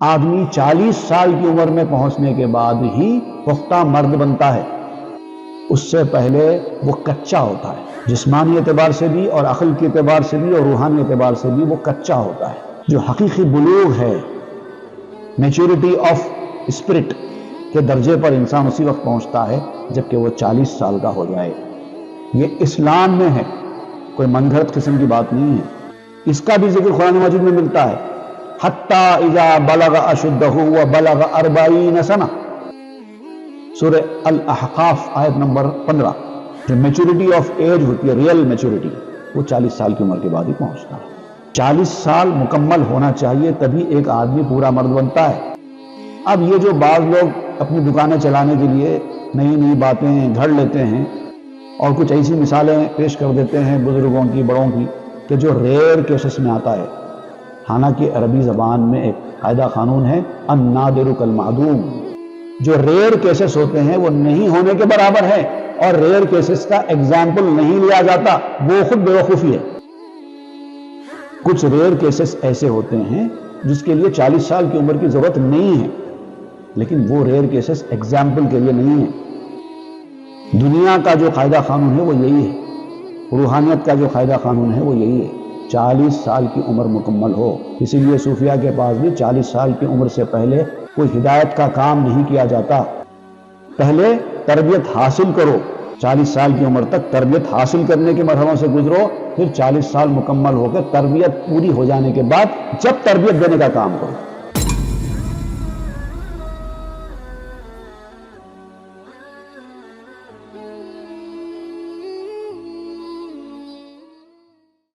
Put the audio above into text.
آدمی 40 سال کی عمر میں پہنچنے کے بعد ہی پختہ مرد بنتا ہے، اس سے پہلے وہ کچا ہوتا ہے، جسمانی اعتبار سے بھی اور عقل کے اعتبار سے بھی اور روحانی اعتبار سے بھی وہ کچا ہوتا ہے۔ جو حقیقی بلوغ ہے، میچورٹی آف اسپرٹ کے درجے پر انسان اسی وقت پہنچتا ہے جبکہ وہ 40 سال کا ہو جائے۔ یہ اسلام میں ہے، کوئی من گھڑت قسم کی بات نہیں ہے۔ اس کا بھی ذکر قرآن مجید میں ملتا ہے، حتیٰ اذا بلغ اشدہ وبلغ 40 سنہ، سورہ الاحقاف آیت نمبر 15۔ جو میچورٹی آف ایج ہوتی ہے، ریئل میچورٹی، وہ 40 سال کی عمر کے بعد ہی پہنچتا ہے۔ 40 سال مکمل ہونا چاہیے تبھی ایک آدمی پورا مرد بنتا ہے۔ اب یہ جو بعض لوگ اپنی دکانیں چلانے کے لیے نئی نئی باتیں گھڑ لیتے ہیں اور کچھ ایسی مثالیں پیش کر دیتے ہیں بزرگوں کی، بڑوں کی، کہ جو ریئر کیسز میں آتا ہے، حالانکہ عربی زبان میں ایک قاعدہ قانون ہے، النادر کالمعدوم۔ جو ریئر کیسز ہوتے ہیں وہ نہیں ہونے کے برابر ہے، اور ریئر کیسز کا ایگزامپل نہیں لیا جاتا، وہ خود بیوقوفی ہے۔ کچھ ریئر کیسز ایسے ہوتے ہیں جس کے لیے 40 سال کی عمر کی ضرورت نہیں ہے، لیکن وہ ریئر کیسز ایگزامپل کے لیے نہیں ہیں۔ دنیا کا جو قاعدہ قانون ہے وہ یہی ہے، روحانیت کا جو قاعدہ قانون ہے وہ یہی ہے، 40 سال کی عمر مکمل ہو۔ اسی لیے صوفیاء کے پاس بھی 40 سال کی عمر سے پہلے کوئی ہدایت کا کام نہیں کیا جاتا۔ پہلے تربیت حاصل کرو، 40 سال کی عمر تک تربیت حاصل کرنے کے مرحلوں سے گزرو، پھر 40 سال مکمل ہو کے تربیت پوری ہو جانے کے بعد جب تربیت دینے کا کام کرو۔